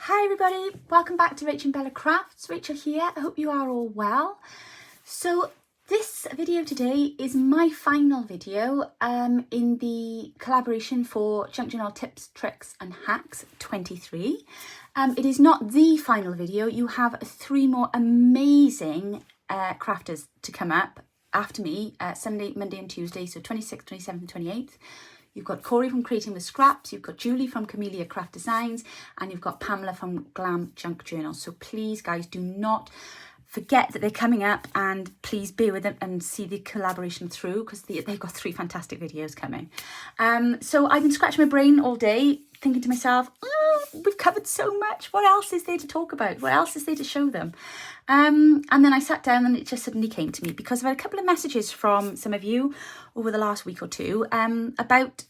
Hi everybody, welcome back to Rachel and Bella Crafts. Rachel here, I hope you are all well. So this video today is my final video in the collaboration for Junk Journal Tips, Tricks and Hacks 23. It is not the final video, you have 3 more amazing crafters to come up after me, Sunday, Monday and Tuesday, so 26th, 27th and 28th. You've got Corey from Creating with Scraps, you've got Julie from Camellia Craft Designs, and you've got Pamela from Glam Junk Journal. So please, guys, do not forget that they're coming up, and please bear with them and see the collaboration through, because they've got 3 fantastic videos coming. So I've been scratching my brain all day, thinking to myself, we've covered so much. What else is there to talk about? What else is there to show them? And then I sat down and it just suddenly came to me, because I've had a couple of messages from some of you over the last week or two about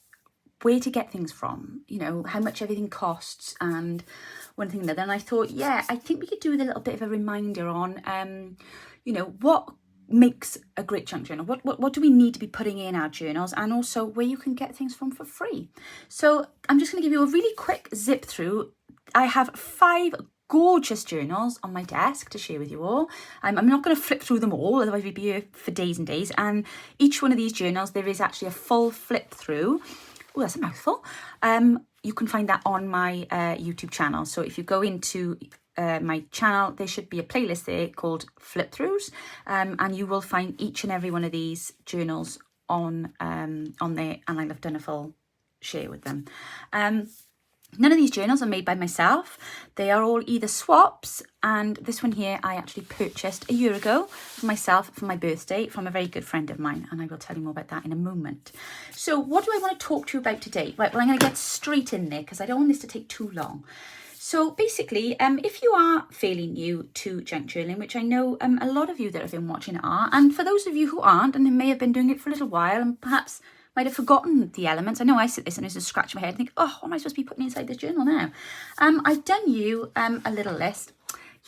where to get things from, you know, how much everything costs and one thing and another. And I thought, yeah, I think we could do with a little bit of a reminder on, you know, what makes a great junk journal, what do we need to be putting in our journals, and also where you can get things from for free. So I'm just going to give you a really quick zip through. I have 5 gorgeous journals on my desk to share with you all. I'm not going to flip through them all, otherwise we'd be here for days and days. And each one of these journals, there is actually a full flip through. Oh, that's a mouthful. You can find that on my YouTube channel. So if you go into my channel, there should be a playlist there called Flip Throughs, and you will find each and every one of these journals on there, and I've done a full share with them. None of these journals are made by myself. They are all either swaps, and this one here I actually purchased a year ago for myself for my birthday from a very good friend of mine, and I will tell you more about that in a moment. So what do I want to talk to you about today? Right, well, I'm going to get straight in there because I don't want this to take too long. So basically, if you are fairly new to junk journaling, which I know a lot of you that have been watching are, and for those of you who aren't and they may have been doing it for a little while and perhaps might have forgotten the elements. I know I sit this and I just scratch my head and think, oh, what am I supposed to be putting inside this journal now? I've done you a little list.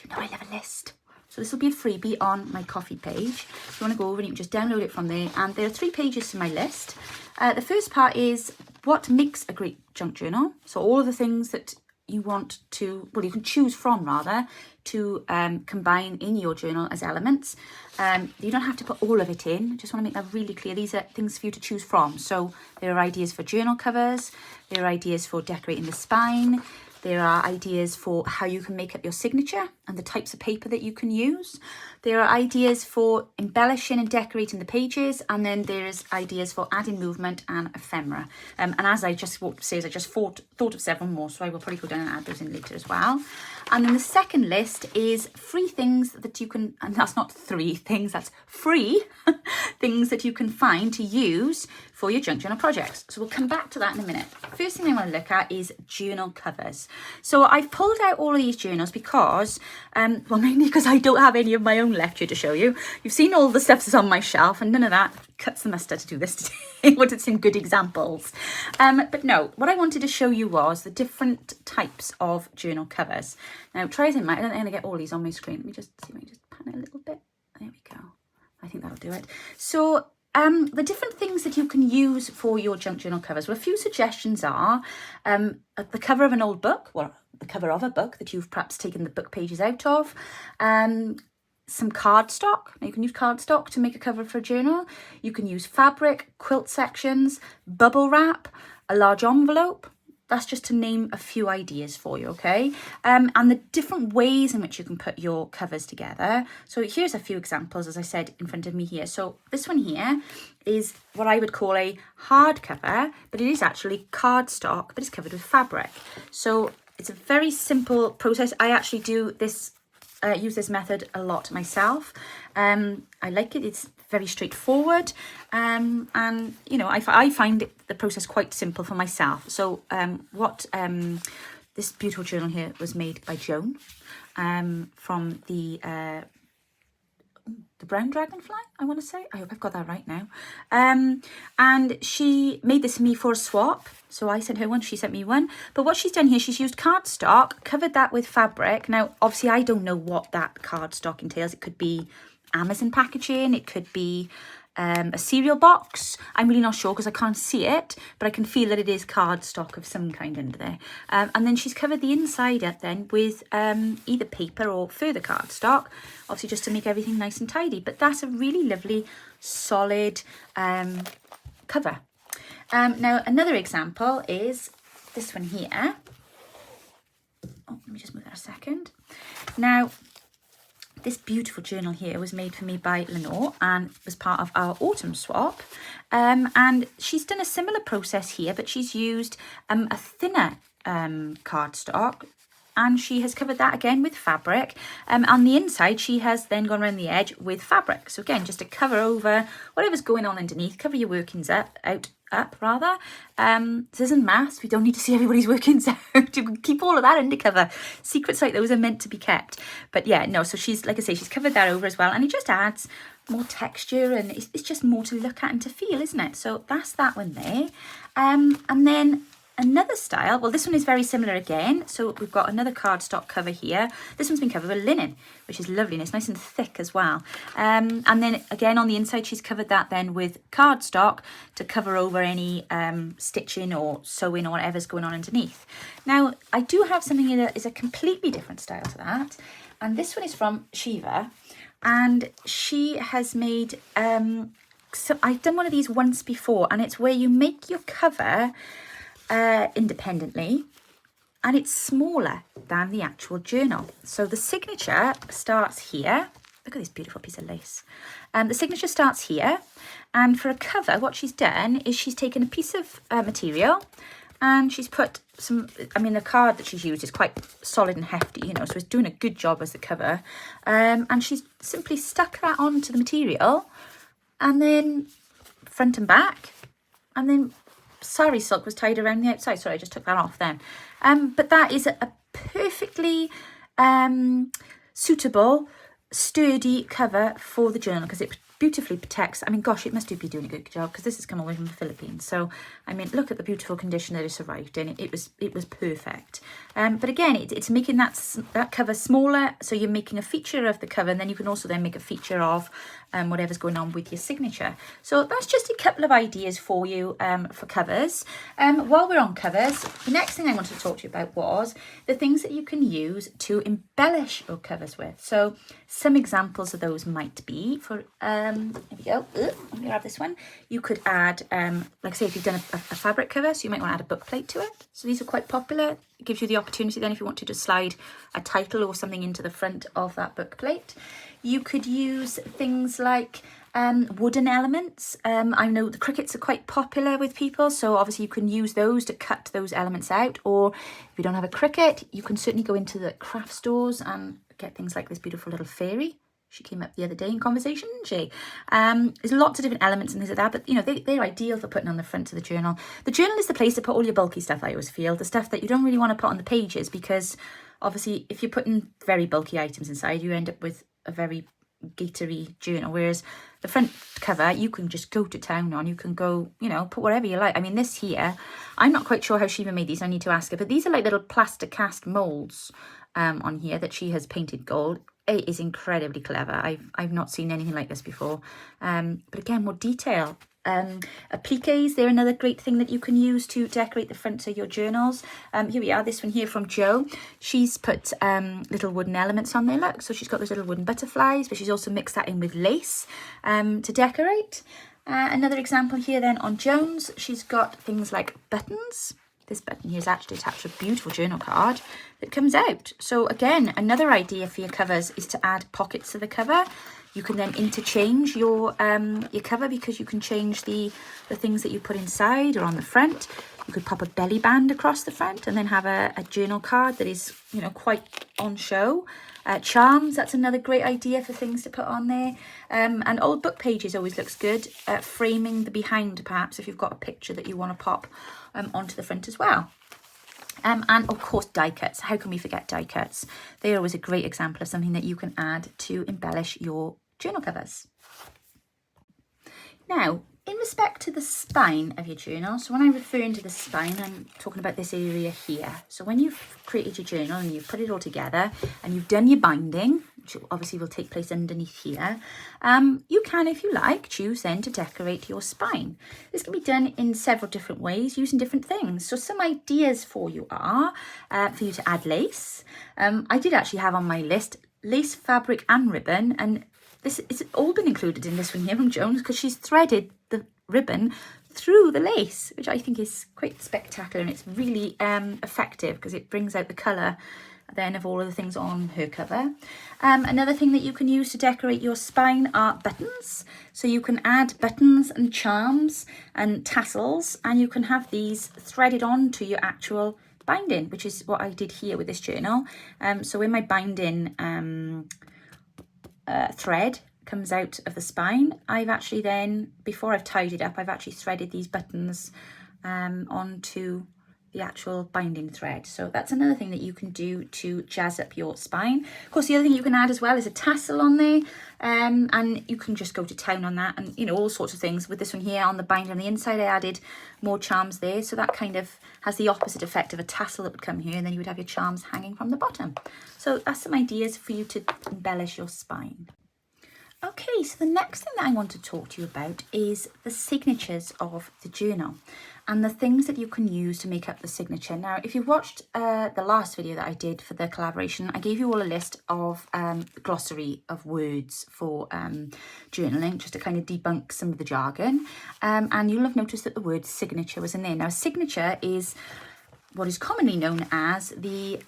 You know I love a list. So this will be a freebie on my coffee page. If you want to go over and you can just download it from there. And there are 3 pages to my list. The first part is what makes a great junk journal. So all of the things that you want to, well, you can choose from rather, to combine in your journal as elements. You don't have to put all of it in. I just want to make that really clear. These are things for you to choose from. So there are ideas for journal covers. There are ideas for decorating the spine. There are ideas for how you can make up your signature and the types of paper that you can use. There are ideas for embellishing and decorating the pages. And then there's ideas for adding movement and ephemera. And as I just said, I just thought of several more. So I will probably go down and add those in later as well. And then the second list is free things that you can, and that's not 3 things, that's free things that you can find to use for your junk journal projects. So we'll come back to that in a minute. First thing I want to look at is journal covers. So I've pulled out all of these journals because, well, mainly because I don't have any of my own left here to show you. You've seen all the stuff that's on my shelf, and none of that cuts the mustard to do this today. I wanted some good examples. But no, what I wanted to show you was the different types of journal covers. Now, try as I might, I don't think I'm going to get all these on my screen. Let me just see if I can just pan it a little bit. There we go. I think that'll do it. So the different things that you can use for your junk journal covers. Well, a few suggestions are the cover of an old book, or the cover of a book that you've perhaps taken the book pages out of. Some cardstock. Now you can use cardstock to make a cover for a journal. You can use fabric, quilt sections, bubble wrap, a large envelope. That's just to name a few ideas for you, okay? And the different ways in which you can put your covers together. So here's a few examples, as I said, in front of me here. So this one here is what I would call a hard cover, but it is actually cardstock, but it's covered with fabric. So it's a very simple process. I actually do this, use this method a lot myself. I like it. It's very straightforward, and you know, I find the process quite simple for myself. So this beautiful journal here was made by Joan from the brown dragonfly, I want to say. I hope I've got that right now. And she made this for me for a swap. So I sent her one, she sent me one. But what she's done here, she's used cardstock, covered that with fabric. Now, obviously, I don't know what that cardstock entails. It could be Amazon packaging, it could be a cereal box. I'm really not sure because I can't see it, but I can feel that it is cardstock of some kind under there. And then she's covered the inside up then with either paper or further cardstock, obviously just to make everything nice and tidy. But that's a really lovely, solid cover. Now, another example is this one here. Oh, let me just move that a second. Now, this beautiful journal here was made for me by Lenore and was part of our autumn swap. And she's done a similar process here, but she's used a thinner cardstock, and she has covered that again with fabric. On the inside, she has then gone around the edge with fabric. So again, just to cover over whatever's going on underneath, cover your workings up. This isn't maths. We don't need to see everybody's workings out. You can keep all of that undercover. Secrets like those are meant to be kept. But yeah, no, so she's, like I say, she's covered that over as well. And it just adds more texture, and it's just more to look at and to feel, isn't it? So that's that one there. And then another style, well, this one is very similar again. So we've got another cardstock cover here. This one's been covered with linen, which is lovely, and it's nice and thick as well. And then again on the inside, she's covered that then with cardstock to cover over any stitching or sewing or whatever's going on underneath. Now, I do have something that is a completely different style to that. And this one is from Shiva. And she has made, so I've done one of these once before, and it's where you make your cover independently, and it's smaller than the actual journal. So the signature starts here. Look at this beautiful piece of lace. The signature starts here, and for a cover, what she's done is she's taken a piece of material and she's put some, I mean, the card that she's used is quite solid and hefty, you know, so it's doing a good job as the cover. And she's simply stuck that onto the material, and then front and back, and then sari silk was tied around the outside. Sorry, I just took that off then. But that is a perfectly suitable, sturdy cover for the journal, because it beautifully protects. I mean, gosh, it must be doing a good job, because this has come away from the Philippines. So, I mean, look at the beautiful condition that it's arrived in. It was perfect. But again, it's making that cover smaller. So you're making a feature of the cover, and then you can also then make a feature of whatever's going on with your signature. So that's just a couple of ideas for you for covers. While we're on covers, the next thing I wanted to talk to you about was the things that you can use to embellish your covers with. So some examples of those might be for here we go. Let me grab this one. You could add, like say, if you've done a fabric cover, so you might want to add a book plate to it. So these are quite popular. It gives you the opportunity then, if you want to slide a title or something into the front of that book plate. You could use things like wooden elements. I know the crickets are quite popular with people, so obviously you can use those to cut those elements out. Or if you don't have a cricket, you can certainly go into the craft stores and get things like this beautiful little fairy. She came up the other day in conversation, didn't she? There's lots of different elements and things like that, but you know, they're ideal for putting on the front of the journal. The journal is the place to put all your bulky stuff, I always feel. The stuff that you don't really want to put on the pages, because obviously if you're putting very bulky items inside, you end up with a very gaitery journal, whereas the front cover you can just go to town on. You can go, you know, put whatever you like. I mean, this here, I'm not quite sure how Shiva made these. I need to ask her, but these are like little plaster cast molds on here that she has painted gold. It is incredibly clever. I've not seen anything like this before. But again, more detail. Appliques, they're another great thing that you can use to decorate the fronts of your journals. Here we are, this one here from Jo. She's put little wooden elements on there, look. So she's got those little wooden butterflies, but she's also mixed that in with lace to decorate. Another example here then on Jones, she's got things like buttons. This button here is actually attached to a beautiful journal card that comes out. So again, another idea for your covers is to add pockets to the cover. You can then interchange your cover, because you can change the things that you put inside or on the front. You could pop a belly band across the front and then have a journal card that is, you know, quite on show. Charms, that's another great idea for things to put on there. And old book pages always looks good. Framing the behind, perhaps, if you've got a picture that you want to pop onto the front as well. And of course, die cuts. How can we forget die cuts? They're always a great example of something that you can add to embellish your journal covers. Now, in respect to the spine of your journal, so when I refer to the spine, I'm talking about this area here. So when you've created your journal and you've put it all together and you've done your binding, which obviously will take place underneath here, you can, if you like, choose then to decorate your spine. This can be done in several different ways using different things. So some ideas for you are for you to add lace. I did actually have on my list lace, fabric and ribbon, and this it's all been included in this one here from Jones because she's threaded the ribbon through the lace, which I think is quite spectacular, and it's really effective because it brings out the colour then of all of the things on her cover. Another thing that you can use to decorate your spine are buttons. So you can add buttons and charms and tassels, and you can have these threaded on to your actual binding, which is what I did here with this journal. So when my binding thread comes out of the spine, I've actually then, before I've tied it up, I've actually threaded these buttons onto the actual binding thread. So that's another thing that you can do to jazz up your spine. Of course, the other thing you can add as well is a tassel on there, and you can just go to town on that, and you know, all sorts of things. With this one here on the binder on the inside, I added more charms there, so that kind of has the opposite effect of a tassel that would come here, and then you would have your charms hanging from the bottom. So that's some ideas for you to embellish your spine. Okay, so the next thing that I want to talk to you about is the signatures of the journal and the things that you can use to make up the signature. Now, if you watched the last video that I did for the collaboration, I gave you all a list of the glossary of words for journaling, just to kind of debunk some of the jargon. And you'll have noticed that the word signature was in there. Now, signature is what is commonly known as the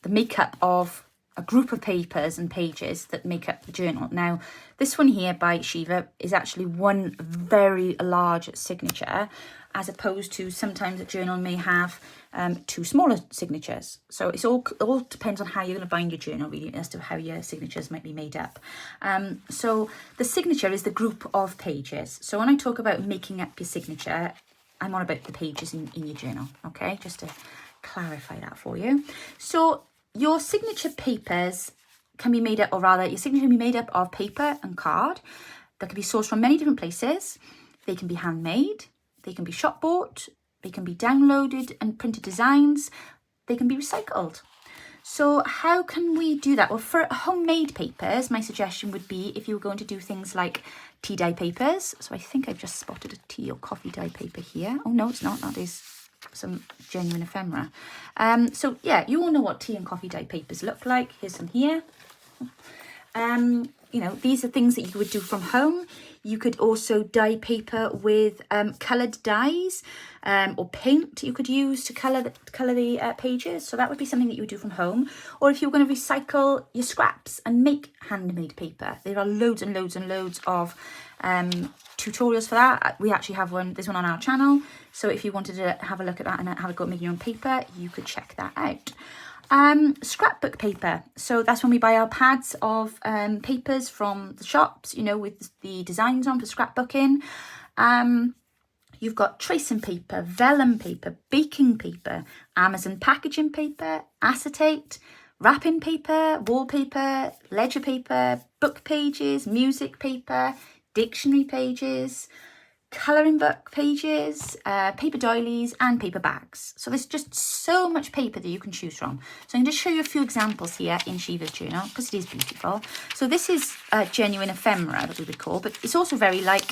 makeup of a group of papers and pages that make up the journal. Now, this one here by Shiva is actually one very large signature, as opposed to sometimes a journal may have two smaller signatures. So it's all depends on how you're going to bind your journal, really, as to how your signatures might be made up. So the signature is the group of pages. So when I talk about making up your signature, I'm on about the pages in your journal, okay? Just to clarify that for you. So your signature papers can be made up, or rather, your signature can be made up of paper and card that can be sourced from many different places. They can be handmade, they can be shop bought, they can be downloaded and printed designs, they can be recycled. So how can we do that? Well, for homemade papers, my suggestion would be if you were going to do things like tea dye papers. So I think I've just spotted a tea or coffee dye paper here. Oh no, it's not, that is some genuine ephemera. So yeah, you all know what tea and coffee dye papers look like. Here's some here. You know, these are things that you would do from home. You could also dye paper with coloured dyes or paint you could use to colour the pages. So that would be something that you would do from home. Or if you were going to recycle your scraps and make handmade paper, there are loads and loads and loads of tutorials for that. We actually have there's one on our channel. So if you wanted to have a look at that and have a go at making your own paper, you could check that out. Scrapbook paper. So that's when we buy our pads of papers from the shops, you know, with the designs on for scrapbooking. You've got tracing paper, vellum paper, baking paper, Amazon packaging paper, acetate, wrapping paper, wallpaper, ledger paper, book pages, music paper, dictionary pages, colouring book pages, paper doilies and paper bags. So there's just so much paper that you can choose from. So I'm going to show you a few examples here in Shiva's journal because it is beautiful. So this is genuine ephemera, that we would call, but it's also very like,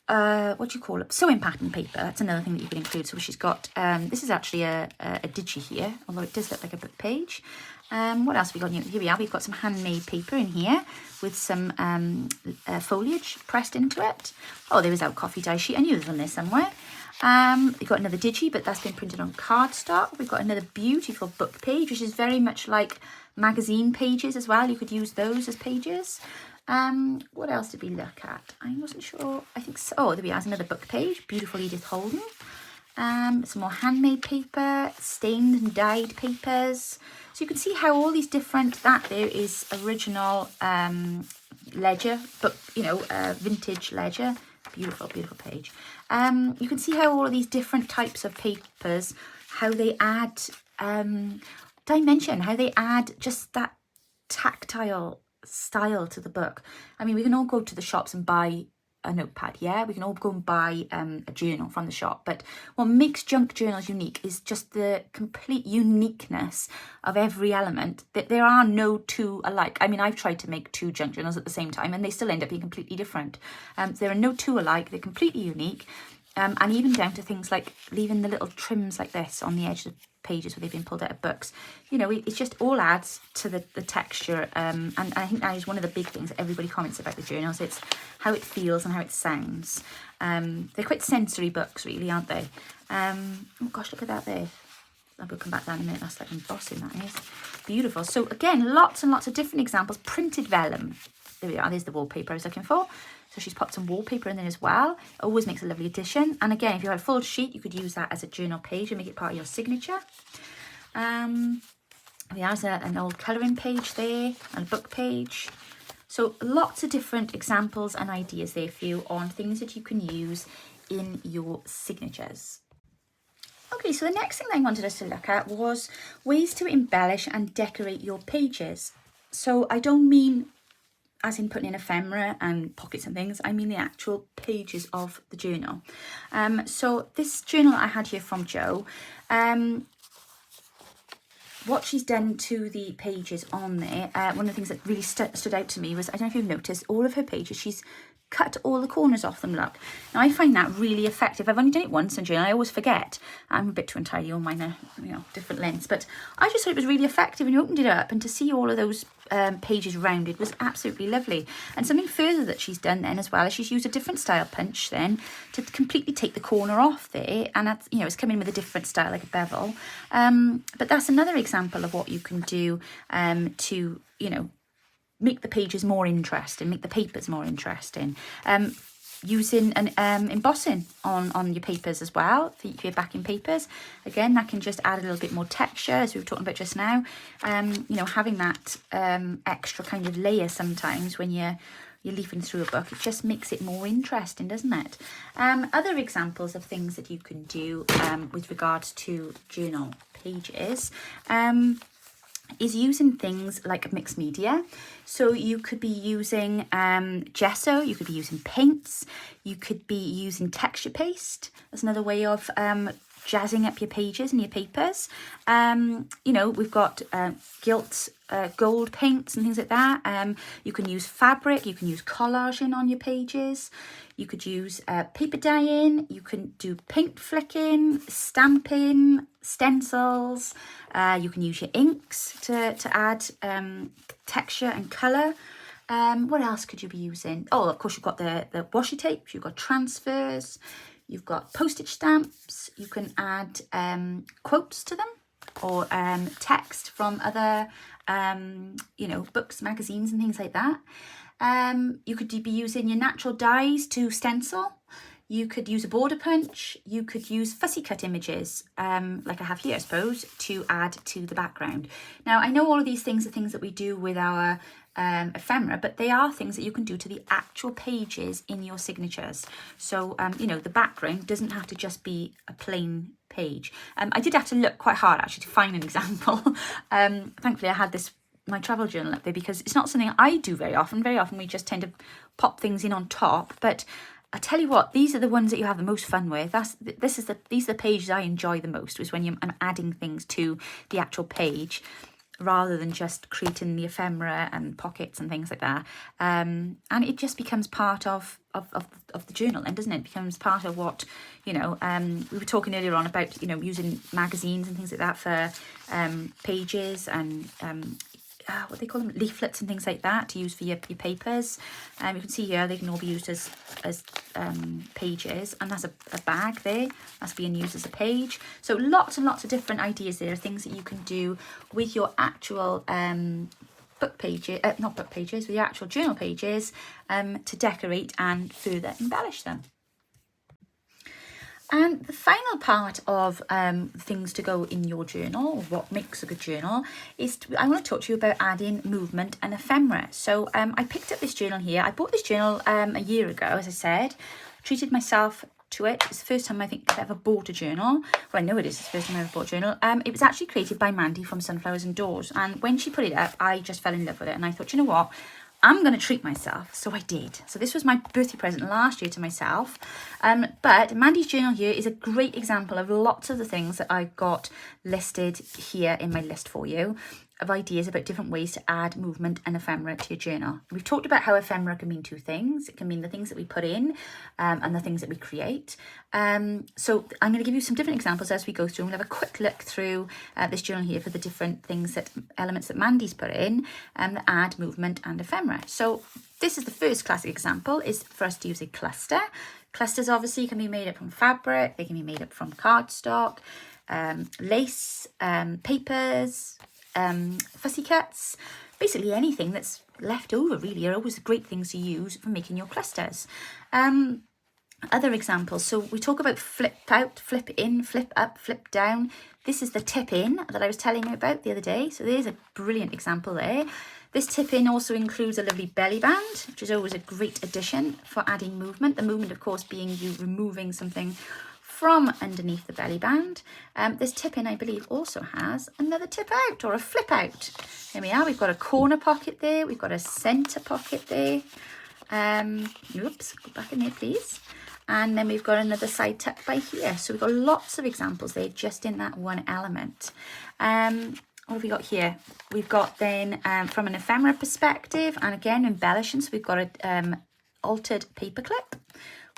what do you call it? Sewing pattern paper. That's another thing that you can include. So she's got, this is actually a digi here, although it does look like a book page. What else have we got here? Here we are. We've got some handmade paper in here with some foliage pressed into it. Oh, there was our coffee dye sheet. I knew there was one there somewhere. We've got another digi, but that's been printed on cardstock. We've got another beautiful book page, which is very much like magazine pages as well. You could use those as pages. What else did we look at? I wasn't sure. I think so. Oh, there we are. There's another book page. Beautiful Edith Holden. Some more handmade paper, stained and dyed papers. So you can see how all these different, that there is original ledger, but you know, vintage ledger. Beautiful, beautiful page. You can see how all of these different types of papers, how they add dimension, how they add just that tactile style to the book. I mean, we can all go to the shops and buy a notepad, yeah? We can all go and buy a journal from the shop, but what makes junk journals unique is just the complete uniqueness of every element, that there are no two alike. I mean, I've tried to make 2 junk journals at the same time and they still end up being completely different. There are no 2 alike, they're completely unique. And even down to things like leaving the little trims like this on the edge of the pages where they've been pulled out of books. You know, it just all adds to the texture. And I think that is one of the big things that everybody comments about the journals. It's how it feels and how it sounds. They're quite sensory books, really, aren't they? Oh gosh, look at that there. I'll come back down in a minute. That's like embossing, that is. Beautiful. So again, lots and lots of different examples. Printed vellum. There we are. There's the wallpaper I was looking for. So she's popped some wallpaper in there as well. Always makes a lovely addition. And again, if you had a full sheet, you could use that as a journal page and make it part of your signature. There's an old colouring page there, and a book page. So lots of different examples and ideas there for you on things that you can use in your signatures. Okay, so the next thing that I wanted us to look at was ways to embellish and decorate your pages. So I don't mean as in putting in ephemera and pockets and things, I mean the actual pages of the journal. So this journal I had here from Jo, what she's done to the pages on there, one of the things that really stood out to me was, I don't know if you've noticed, all of her pages, she's cut all the corners off them, look. Now I find that really effective. I've only done it once in journal, I always forget. I'm a bit too untidy, all mine are, you know, different lengths, but I just thought it was really effective when you opened it up, and to see all of those pages rounded was absolutely lovely. And something further that she's done then as well is she's used a different style punch then to completely take the corner off there, and that's, you know, it's coming with a different style like a bevel. But that's another example of what you can do to, you know, make the pages more interesting, make the papers more interesting. Using an embossing on your papers as well, for your backing papers. Again, that can just add a little bit more texture, as we were talking about just now. You know, having that extra kind of layer sometimes when you're leafing through a book, it just makes it more interesting, doesn't it? Other examples of things that you can do with regards to journal pages is using things like mixed media. So you could be using gesso, you could be using paints, you could be using texture paste. That's another way of jazzing up your pages and your papers. You know, we've got gilt gold paints and things like that. You can use fabric, you can use collaging on your pages. You could use paper dyeing, you can do paint flicking, stamping, stencils. You can use your inks to add texture and colour. What else could you be using? Oh, of course, you've got the washi tape, you've got transfers, you've got postage stamps. You can add quotes to them, or text from other, you know, books, magazines and things like that. You could be using your natural dyes to stencil. You could use a border punch. You could use fussy cut images, like I have here, I suppose, to add to the background. Now, I know all of these things are things that we do with our ephemera, but they are things that you can do to the actual pages in your signatures. So, you know, the background doesn't have to just be a plain page. I did have to look quite hard, actually, to find an example. Thankfully, I had my travel journal up there, because it's not something I do very often. Very often we just tend to pop things in on top, but I tell you what, these are the ones that you have the most fun with. These are the pages I enjoy the most, is when I'm adding things to the actual page, rather than just creating the ephemera and pockets and things like that. And it just becomes part of the journal, and doesn't it? It becomes part of what, you know, we were talking earlier on about, you know, using magazines and things like that for pages, and what they call them, leaflets and things like that, to use for your papers. You can see here they can all be used as pages, and that's a bag there, that's being used as a page. So lots and lots of different ideas there, things that you can do with your actual book pages, not book pages, with your actual journal pages, to decorate and further embellish them. And the final part of things to go in your journal, or what makes a good journal, is I want to talk to you about adding movement and ephemera. So I picked up this journal here. I bought this journal a year ago, as I said. Treated myself to it. It's the first time I think I've ever bought a journal. Well, I know it is. It's the first time I ever bought a journal. It was actually created by Mandy from Sunflowers and Doors. And when she put it up, I just fell in love with it. And I thought, you know what? I'm going to treat myself. So I did. So this was my birthday present last year to myself. But Mandy's journal here is a great example of lots of the things that I've got listed here in my list for you, of ideas about different ways to add movement and ephemera to your journal. We've talked about how ephemera can mean two things. It can mean the things that we put in and the things that we create. So I'm going to give you some different examples as we go through. We'll have a quick look through this journal here for the different things elements that Mandy's put in that add movement and ephemera. So this is the first classic example, is for us to use a cluster. Clusters obviously can be made up from fabric. They can be made up from cardstock, lace, papers, fussy cuts, basically anything that's left over really are always great things to use for making your clusters. Other examples, so we talk about flip out, flip in, flip up, flip down. This is the tip in that I was telling you about the other day. So there's a brilliant example there. This tip in also includes a lovely belly band, which is always a great addition for adding movement. The movement, of course, being you removing something from underneath the belly band. This tip in, I believe, also has another tip out or a flip out. Here we are. We've got a corner pocket there. We've got a centre pocket there. Oops, go back in there, please. And then we've got another side tuck by here. So we've got lots of examples there just in that one element. What have we got here? We've got then from an ephemera perspective, and again embellishing. So we've got a altered paper clip,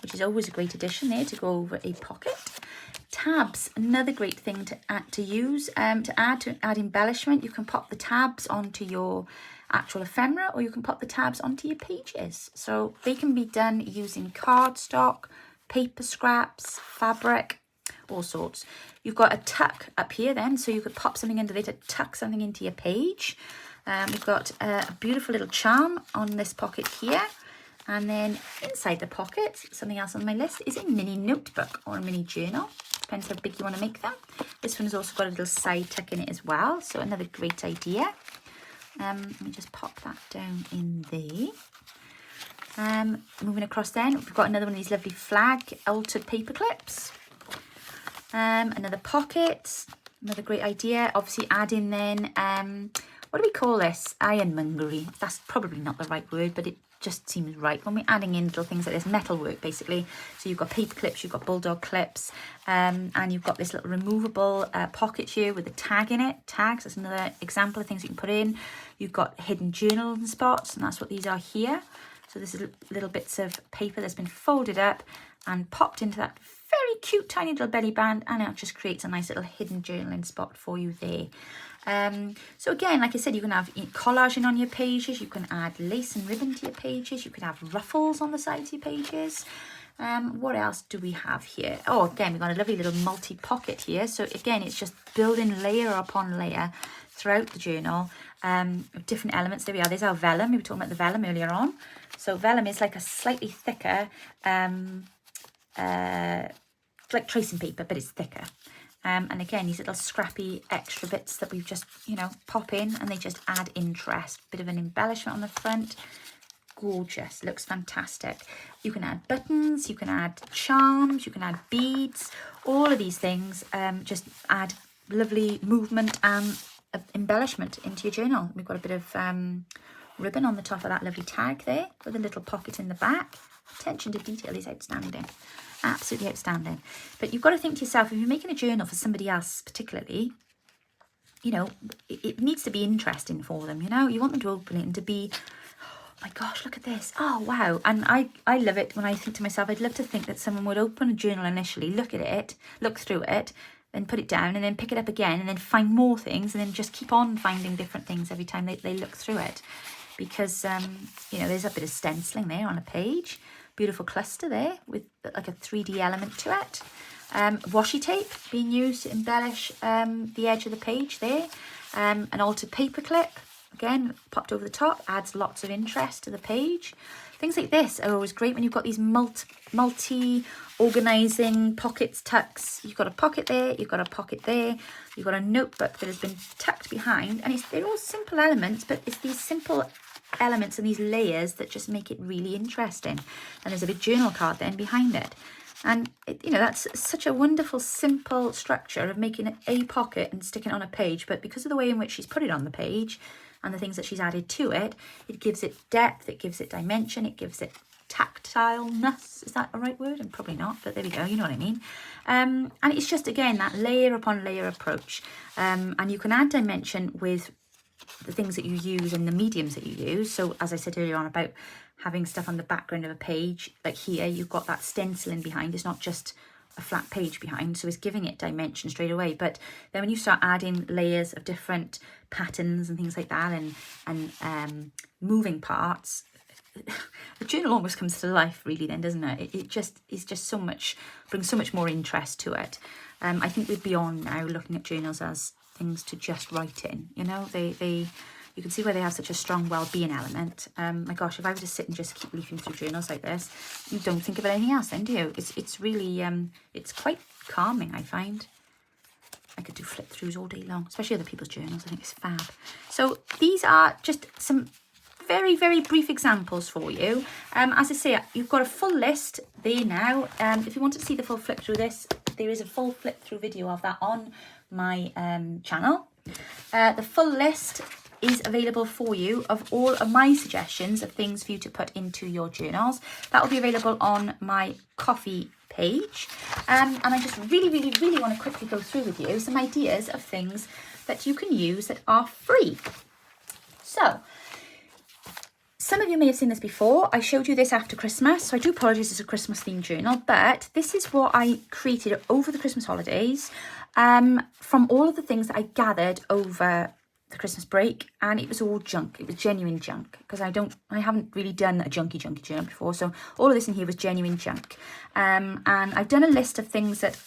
which is always a great addition there to go over a pocket. Tabs, another great thing to use to add embellishment. You can pop the tabs onto your actual ephemera, or you can pop the tabs onto your pages. So they can be done using cardstock, paper scraps, fabric, all sorts. You've got a tuck up here then, so you could pop something under there to tuck something into your page. We've got a beautiful little charm on this pocket here. And then inside the pocket, something else on my list is a mini notebook or a mini journal. Depends how big you want to make them. This one has also got a little side tuck in it as well. So another great idea. Let me just pop that down in there. Moving across then, we've got another one of these lovely flag altered paper clips. Another pocket, another great idea. Obviously add in then, what do we call this? Ironmongery. That's probably not the right word, but it just seems right when we're adding in little things like this, metalwork basically. So you've got paper clips, you've got bulldog clips, and you've got this little removable pocket here with a tag in it. Tags, that's another example of things you can put in. You've got hidden journaling spots, and that's what these are here. So this is little bits of paper that's been folded up and popped into that very cute tiny little belly band, and it just creates a nice little hidden journaling spot for you there. So again, like I said, you can have collaging on your pages, you can add lace and ribbon to your pages, you can have ruffles on the sides of your pages. What else do we have here? Oh, again, we've got a lovely little multi-pocket here. So again, it's just building layer upon layer throughout the journal of different elements. There we are, there's our vellum. We were talking about the vellum earlier on. So vellum is like a slightly thicker, like tracing paper, but it's thicker. And again, these little scrappy extra bits that we've just, pop in, and they just add interest. Bit of an embellishment on the front. Gorgeous, looks fantastic. You can add buttons, you can add charms, you can add beads. All of these things just add lovely movement and embellishment into your journal. We've got a bit of ribbon on the top of that lovely tag there with a little pocket in the back. Attention to detail is outstanding. Absolutely outstanding. But you've got to think to yourself, if you're making a journal for somebody else particularly, it needs to be interesting for them, You want them to open it and to be, oh my gosh, look at this. Oh, wow. And I love it when I think to myself, I'd love to think that someone would open a journal initially, look at it, look through it, then put it down and then pick it up again and then find more things and then just keep on finding different things every time they look through it. Because, there's a bit of stenciling there on a page. Beautiful cluster there with like a 3D element to it. Washi tape being used to embellish the edge of the page there. An altered paper clip, again, popped over the top, adds lots of interest to the page. Things like this are always great when you've got these multi-organising pockets, tucks. You've got a pocket there, you've got a pocket there, you've got a notebook that has been tucked behind. And they're all simple elements, but it's these simple elements and these layers that just make it really interesting. And there's a big journal card then behind it. And, that's such a wonderful, simple structure of making a pocket and sticking it on a page. But because of the way in which she's put it on the page, and the things that she's added to it, it gives it depth, it gives it dimension, it gives it tactileness. Is that the right word? And probably not, but there we go, you know what I mean. And it's just, again, that layer upon layer approach. And you can add dimension with the things that you use and the mediums that you use. So as I said earlier on about having stuff on the background of a page, like here you've got that stenciling behind. It's not just a flat page behind, so it's giving it dimension straight away. But then when you start adding layers of different patterns and things like that, and moving parts, the journal almost comes to life, really, then, doesn't it? It just is just so much, brings so much more interest to it. I think we're beyond now looking at journals as things to just write in. You know, you can see where they have such a strong well-being element. My gosh, if I were to sit and just keep leafing through journals like this, you don't think of anything else then, do you? It's really, it's quite calming, I find. I could do flip-throughs all day long, especially other people's journals. I think it's fab. So these are just some very, very brief examples for you. As I say, you've got a full list there now. If you want to see the full flip through this, there is a full flip through video of that on my channel. The full list is available for you of all of my suggestions of things for you to put into your journals. That will be available on my Ko-fi page. And I just really, really, really want to quickly go through with you some ideas of things that you can use that are free. So, some of you may have seen this before. I showed you this after Christmas, so I do apologise, it's a Christmas themed journal, but this is what I created over the Christmas holidays from all of the things that I gathered over the Christmas break, and it was all junk. It was genuine junk, because I haven't really done a junky journal before, so all of this in here was genuine junk. And I've done a list of things that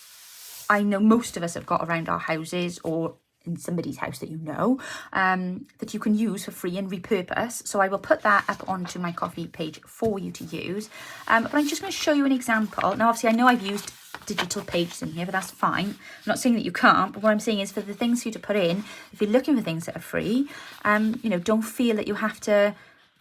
I know most of us have got around our houses or in somebody's house that you know, that you can use for free and repurpose. So I will put that up onto my Ko-fi page for you to use. But I'm just going to show you an example. Now, obviously, I know I've used digital pages in here, but that's fine. I'm not saying that you can't, but what I'm saying is for the things for you to put in, if you're looking for things that are free, you know, don't feel that you have to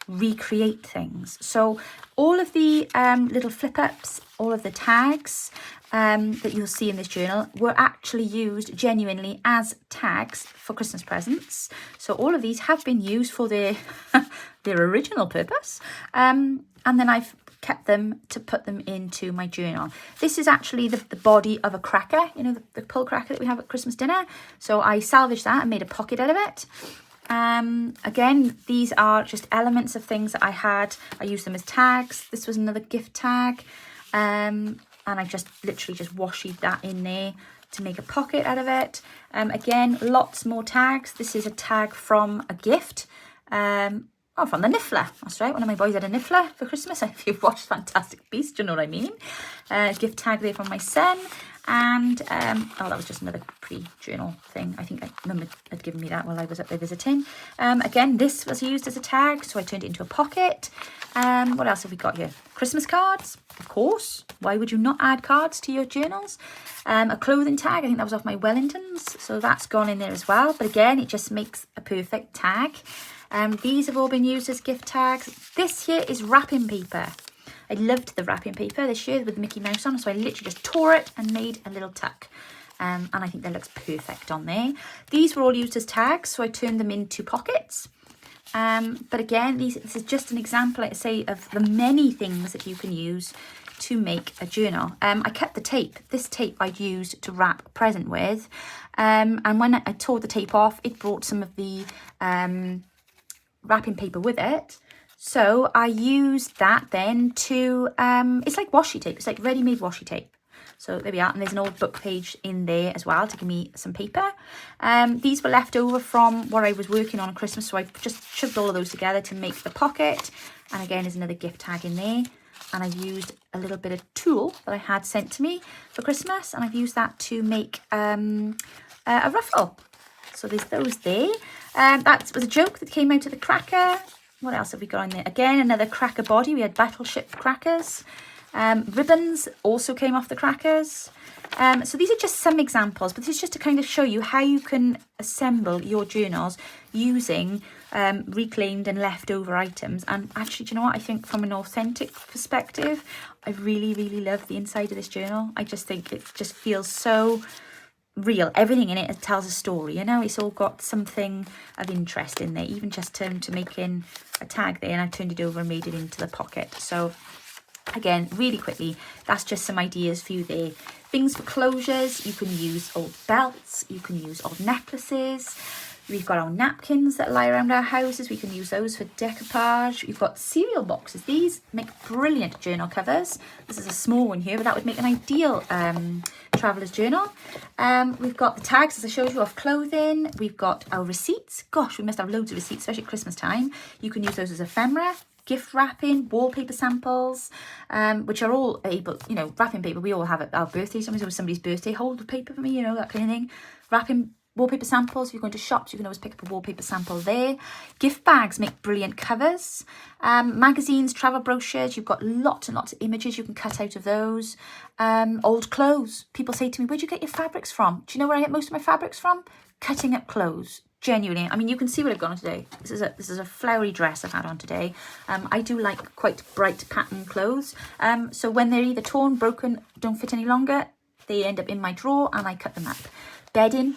recreate things. So all of the little flip ups, all of the tags that you'll see in this journal were actually used genuinely as tags for Christmas presents. So all of these have been used for their their original purpose, and then I've kept them to put them into my journal. This is actually the body of a cracker, you know, the pull cracker that we have at Christmas dinner. So I salvaged that and made a pocket out of it. Again, these are just elements of things that I had. I used them as tags. This was another gift tag, and I just literally just washed that in there to make a pocket out of it. Again, lots more tags. This is a tag from a gift. From the Niffler. That's right. One of my boys had a Niffler for Christmas. If you've watched Fantastic Beasts, you know what I mean. Gift tag there from my son. And, that was just another pre-journal thing. I think Mum had given me that while I was up there visiting. Again, this was used as a tag, so I turned it into a pocket. What else have we got here? Christmas cards, of course. Why would you not add cards to your journals? A clothing tag. I think that was off my Wellingtons, so that's gone in there as well. But again, it just makes a perfect tag. These have all been used as gift tags. This here is wrapping paper. I loved the wrapping paper this year with the Mickey Mouse on, so I literally just tore it and made a little tuck. And I think that looks perfect on there. These were all used as tags, so I turned them into pockets. But again, this is just an example, like I say, of the many things that you can use to make a journal. I kept the tape. This tape I'd used to wrap a present with. And when I tore the tape off, it brought some of the wrapping paper with it. So I used that then to, it's like washi tape. It's like ready-made washi tape. So there we are. And there's an old book page in there as well to give me some paper. These were left over from what I was working on Christmas. So I just shoved all of those together to make the pocket. And again, there's another gift tag in there. And I've used a little bit of tulle that I had sent to me for Christmas. And I've used that to make a ruffle. So there's those there. That was a joke that came out of the cracker. What else have we got in there? Again, another cracker body. We had battleship crackers. Ribbons also came off the crackers. So these are just some examples, but this is just to kind of show you how you can assemble your journals using reclaimed and leftover items. And actually, do you know what? I think from an authentic perspective, I really, really love the inside of this journal. I just think it just feels so real. Everything in it tells a story, you know. It's all got something of interest in there. Even just turned to making a tag there, and I turned it over and made it into the pocket. So again, really quickly, that's just some ideas for you there. Things for closures, you can use old belts, you can use old necklaces. We've got our napkins that lie around our houses. We can use those for decoupage. We've got cereal boxes. These make brilliant journal covers. This is a small one here, but that would make an ideal traveller's journal. We've got the tags, as I showed you, of clothing. We've got our receipts. Gosh, we must have loads of receipts, especially at Christmas time. You can use those as ephemera, gift wrapping, wallpaper samples, which are all able, you know, wrapping paper we all have at our birthdays. Sometimes it was somebody's birthday, hold the paper for me, you know, that kind of thing. Wrapping wallpaper samples. If you're going to shops, you can always pick up a wallpaper sample there. Gift bags make brilliant covers. Magazines, travel brochures, you've got lots and lots of images you can cut out of those. Old clothes. People say to me, where'd you get your fabrics from? Do you know where I get most of my fabrics from? Cutting up clothes. Genuinely, I mean, you can see what I've got on today. This is a flowery dress I've had on today. I do like quite bright pattern clothes. So when they're either torn, broken, don't fit any longer, they end up in my drawer and I cut them up. Bedding,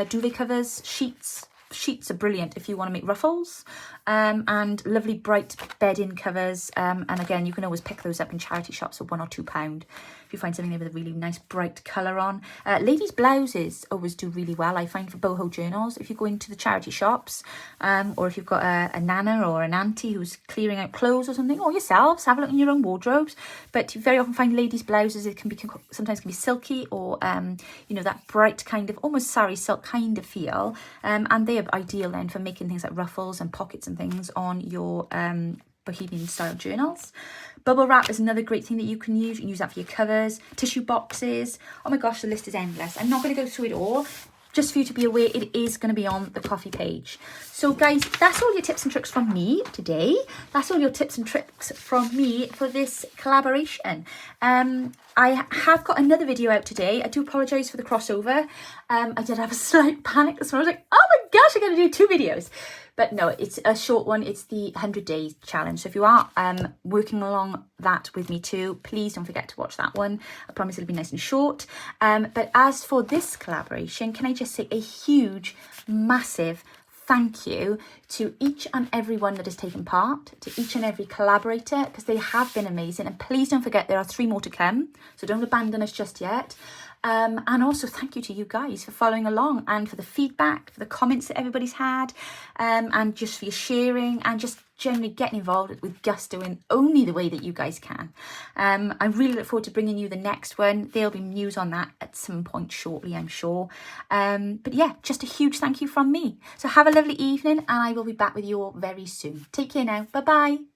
duvet covers, sheets. Sheets are brilliant if you want to make ruffles, and lovely bright bedding covers. And again, you can always pick those up in charity shops for £1 or £2 if you find something there with a really nice bright colour on. Ladies' blouses always do really well, I find, for boho journals. If you go into the charity shops, or if you've got a nana or an auntie who's clearing out clothes or something, or yourselves, have a look in your own wardrobes. But you very often find ladies' blouses, it can be sometimes can be silky, or you know, that bright kind of almost sari silk kind of feel, and they are ideal then for making things like ruffles and pockets and things on your bohemian style journals. Bubble wrap is another great thing that you can use. You can use that for your covers. Tissue boxes. Oh my gosh, the list is endless. I'm not going to go through it all. Just for you to be aware, it is going to be on the coffee page. So guys, that's all your tips and tricks from me today. That's all your tips and tricks from me for this collaboration. I have got another video out today. I do apologise for the crossover. I did have a slight panic this morning. I was like, oh my gosh, I'm going to do 2 videos. But no, it's a short one. It's the 100 days challenge. So if you are working along that with me too, please don't forget to watch that one. I promise it'll be nice and short. But as for this collaboration, can I just say a huge, massive thank you to each and every one that has taken part, to each and every collaborator, because they have been amazing. And please don't forget, there are 3 more to come. So don't abandon us just yet. And also thank you to you guys for following along, and for the feedback, for the comments that everybody's had, and just for your sharing, and just generally getting involved with gusto in only the way that you guys can. I really look forward to bringing you the next one. There'll be news on that at some point shortly, I'm sure. But yeah, just a huge thank you from me. So have a lovely evening, and I will be back with you all very soon. Take care now. Bye-bye.